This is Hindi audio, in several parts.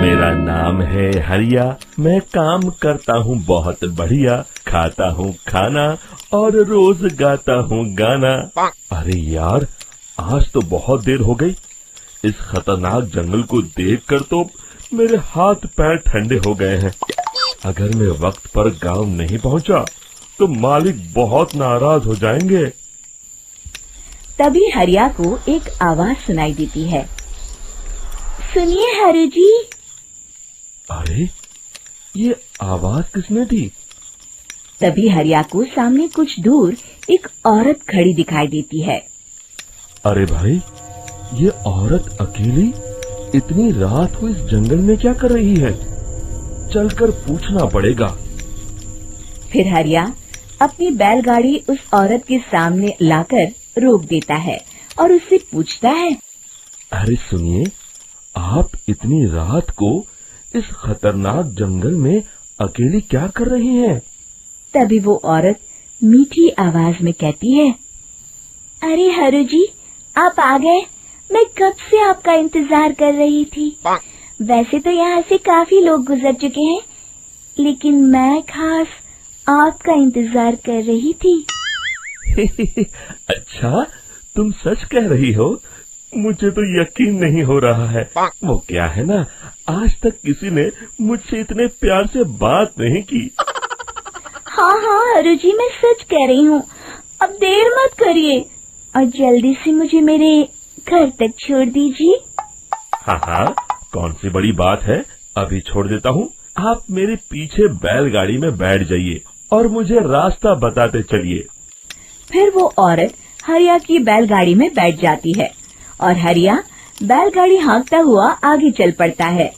मेरा नाम है हरिया, मैं काम करता हूँ बहुत बढ़िया, खाता हूँ खाना और रोज गाता हूँ गाना। अरे यार, आज तो बहुत देर हो गई। इस खतरनाक जंगल को देखकर तो मेरे हाथ पैर ठंडे हो गए हैं। अगर मैं वक्त पर गांव नहीं पहुंचा तो मालिक बहुत नाराज हो जाएंगे। तभी हरिया को एक आवाज सुनाई देती है। सुनिए हरु जी। अरे, ये आवाज किसने दी? तभी हरिया को सामने कुछ दूर एक औरत खड़ी दिखाई देती है। अरे भाई, ये औरत अकेली इतनी रात को इस जंगल में क्या कर रही है? चलकर पूछना पड़ेगा। फिर हरिया अपनी बैलगाड़ी उस औरत के सामने लाकर रोक देता है और उससे पूछता है। अरे सुनिए, आप इतनी रात को इस खतरनाक जंगल में अकेली क्या कर रही हैं? तभी वो औरत मीठी आवाज में कहती है, अरे हरु जी, आप आ गए। मैं कब से आपका इंतजार कर रही थी। वैसे तो यहाँ से काफी लोग गुजर चुके हैं, लेकिन मैं खास आपका इंतजार कर रही थी। अच्छा, तुम सच कह रही हो? मुझे तो यकीन नहीं हो रहा है। वो क्या है ना, आज तक किसी ने मुझसे इतने प्यार से बात नहीं की। हाँ हाँ हरु जी, मैं सच कह रही हूँ। अब देर मत करिए और जल्दी से मुझे मेरे घर तक छोड़ दीजिए। हाँ हाँ, कौन सी बड़ी बात है, अभी छोड़ देता हूँ। आप मेरे पीछे बैलगाड़ी में बैठ जाइए और मुझे रास्ता बताते चलिए। फिर वो औरत हरिया की बैलगाड़ी में बैठ जाती है और हरिया बैलगाड़ी हाँकता हुआ आगे चल पड़ता है।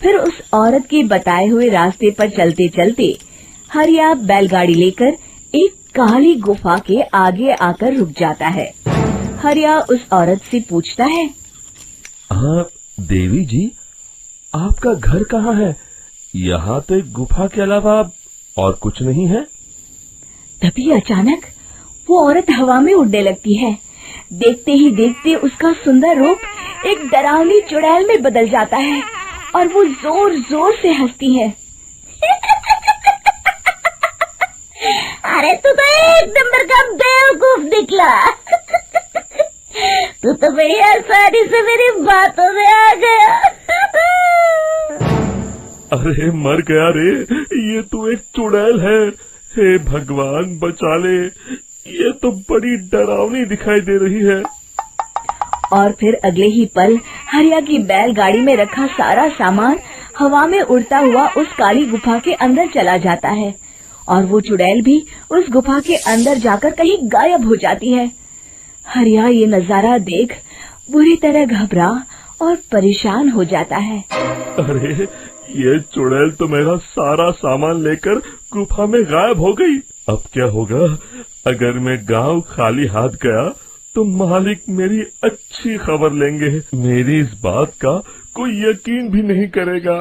फिर उस औरत के बताए हुए रास्ते पर चलते चलते हरिया बैलगाड़ी लेकर एक काली गुफा के आगे आकर रुक जाता है। हरिया उस औरत से पूछता है, हाँ देवी जी, आपका घर कहाँ है? यहाँ तो एक गुफा के अलावा और कुछ नहीं है। तभी अचानक वो औरत हवा में उड़ने लगती है। देखते ही देखते उसका सुंदर रूप एक डरावनी चुड़ैल में बदल जाता है और वो जोर जोर से हंसती है। अरे तू तो एक नंबर का बेवकूफ निकला। तू तो बड़ी आसानी से मेरी बातों में आ गया। अरे मर गया रे, ये तो एक चुड़ैल है। हे भगवान बचा ले, ये तो बड़ी डरावनी दिखाई दे रही है। और फिर अगले ही पल हरिया की बैलगाड़ी में रखा सारा सामान हवा में उड़ता हुआ उस काली गुफा के अंदर चला जाता है और वो चुड़ैल भी उस गुफा के अंदर जाकर कहीं गायब हो जाती है। हरिया ये नजारा देख बुरी तरह घबरा और परेशान हो जाता है। अरे, ये चुड़ैल तो मेरा सारा सामान लेकर गुफा में गायब हो गई। अब क्या होगा? अगर मैं गांव खाली हाथ गया तो मालिक मेरी अच्छी खबर लेंगे। मेरी इस बात का कोई यकीन भी नहीं करेगा।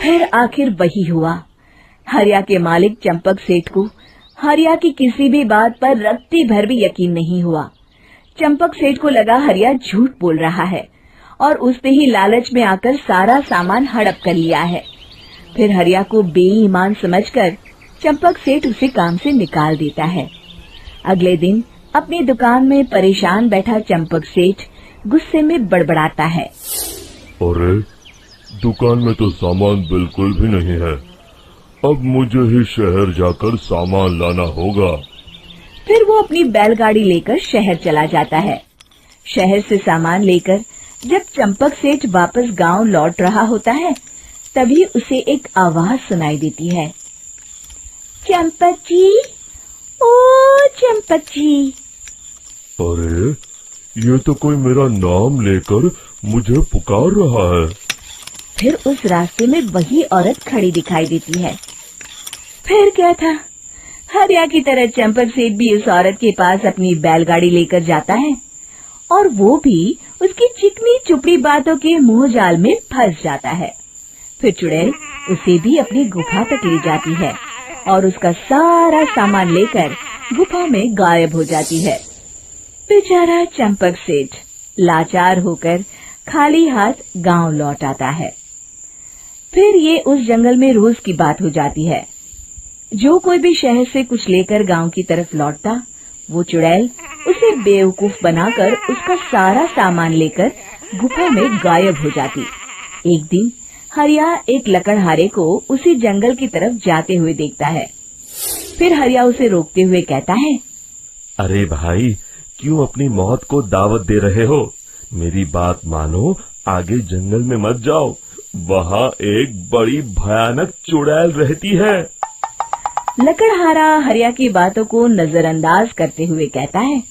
फिर आखिर वही हुआ। हरिया के मालिक चंपक सेठ को हरिया की किसी भी बात पर रत्ती भर भी यकीन नहीं हुआ। चंपक सेठ को लगा हरिया झूठ बोल रहा है और उसने ही लालच में आकर सारा सामान हड़प कर लिया है। फिर हरिया को बेईमान समझकर चंपक सेठ उसे काम से निकाल देता है। अगले दिन अपनी दुकान में परेशान बैठा चंपक सेठ गुस्से में बड़बड़ाता है। अरे, दुकान में तो सामान बिल्कुल भी नहीं है। अब मुझे ही शहर जाकर सामान लाना होगा। फिर वो अपनी बैलगाड़ी लेकर शहर चला जाता है। शहर से सामान लेकर जब चंपक सेठ वापस गांव लौट रहा होता है, तभी उसे एक आवाज सुनाई देती है। चंपक जी, ओ चंपक जी। अरे, ये तो कोई मेरा नाम लेकर मुझे पुकार रहा है। फिर उस रास्ते में वही औरत खड़ी दिखाई देती है। फिर क्या था, हरिया की तरह चंपक सेठ भी उस औरत के पास अपनी बैलगाड़ी लेकर जाता है और वो भी उसकी चिकनी चुपड़ी बातों के मुंह जाल में फंस जाता है। फिर चुड़ैल उसे भी अपनी गुफा तक ले जाती है और उसका सारा सामान लेकर गुफा में गायब हो जाती है। बेचारा चंपक सेठ लाचार होकर खाली हाथ गांव लौट आता है। फिर ये उस जंगल में रोज की बात हो जाती है। जो कोई भी शहर से कुछ लेकर गांव की तरफ लौटता, वो चुड़ैल उसे बेवकूफ बनाकर उसका सारा सामान लेकर गुफा में गायब हो जाती। एक दिन हरिया एक लकड़हारे को उसी जंगल की तरफ जाते हुए देखता है। फिर हरिया उसे रोकते हुए कहता है, अरे भाई, क्यों अपनी मौत को दावत दे रहे हो? मेरी बात मानो, आगे जंगल में मत जाओ, वहाँ एक बड़ी भयानक चुड़ैल रहती है। लकड़हारा हरिया की बातों को नजरअंदाज करते हुए कहता है,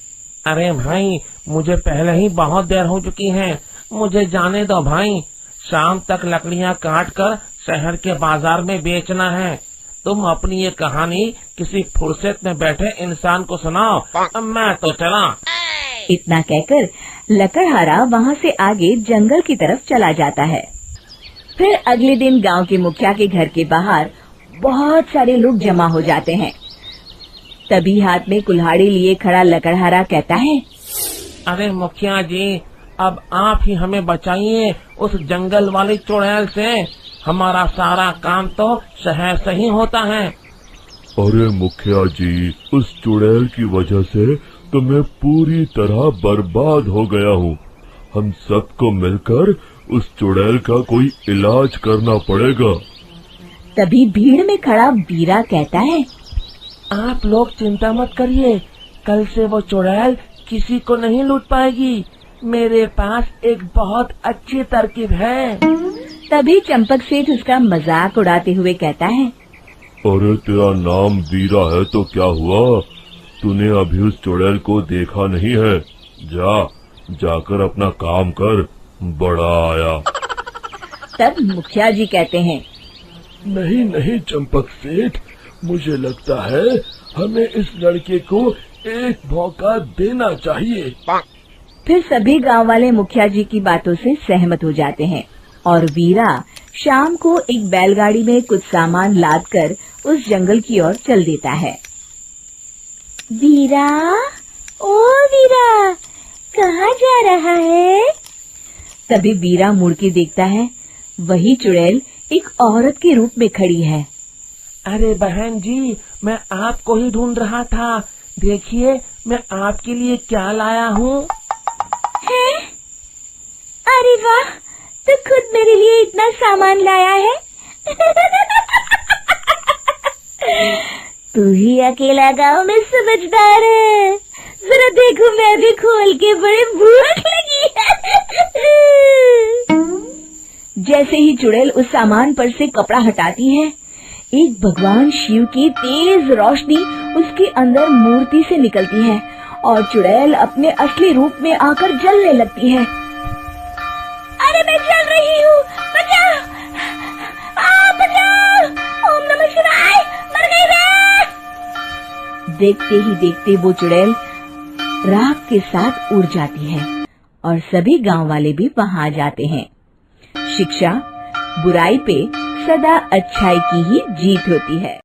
अरे भाई, मुझे पहले ही बहुत देर हो चुकी है, मुझे जाने दो भाई। शाम तक लकड़ियाँ काट कर शहर के बाजार में बेचना है। तुम अपनी ये कहानी किसी फुर्सत में बैठे इंसान को सुनाओ, मैं तो चला। इतना कहकर लकड़हारा वहाँ से आगे जंगल की तरफ चला जाता है। फिर अगले दिन गांव के मुखिया के घर के बाहर बहुत सारे लोग जमा हो जाते हैं। तभी हाथ में कुल्हाड़ी लिए खड़ा लकड़हारा कहता है, अरे मुखिया जी, अब आप ही हमें बचाइए उस जंगल वाली चुड़ैल से। हमारा सारा काम तो शहर से ही होता है। अरे मुखिया जी, उस चुड़ैल की वजह से तो मैं पूरी तरह बर्बाद हो गया हूँ। हम सबको मिलकर उस चुड़ैल का कोई इलाज करना पड़ेगा। तभी भीड़ में खड़ा वीरा कहता है, आप लोग चिंता मत करिए, कल से वो चुड़ैल किसी को नहीं लूट पाएगी। मेरे पास एक बहुत अच्छी तरकीब है। तभी चंपक सेठ उसका मजाक उड़ाते हुए कहता है, अरे तेरा नाम वीरा है तो क्या हुआ? तूने अभी उस चुड़ैल को देखा नहीं है? जाकर अपना काम कर, बड़ा आया। तब मुखिया जी कहते हैं, नहीं चंपक सेठ, मुझे लगता है हमें इस लड़के को एक मौका देना चाहिए। फिर सभी गांव वाले मुखिया जी की बातों से सहमत हो जाते हैं और वीरा शाम को एक बैलगाड़ी में कुछ सामान लादकर उस जंगल की ओर चल देता है। वीरा, ओ वीरा, कहाँ जा रहा है? तभी वीरा मुड़ के देखता है, वही चुड़ैल एक औरत के रूप में खड़ी है। अरे बहन जी, मैं आपको ही ढूंढ रहा था। देखिए, मैं आपके लिए क्या लाया हूँ। हैं? अरे वाह, तो खुद मेरे लिए इतना सामान लाया है। तू ही अकेला गांव में समझदार है। जरा देखो, मैं भी खोल के, बड़े भूख लगी है। जैसे ही चुड़ैल उस सामान पर से कपड़ा हटाती है, एक भगवान शिव की तेज रोशनी उसके अंदर मूर्ति से निकलती है और चुड़ैल अपने असली रूप में आकर जलने लगती है। अरे मैं जल रही हूँ, बचाओ! बचाओ! ओम नमः शिवाय, मर गई मैं! देखते ही देखते वो चुड़ैल राख के साथ उड़ जाती है और सभी गांव वाले भी वहां जाते हैं। शिक्षा बुराई पे सदा अच्छाई की ही जीत होती है।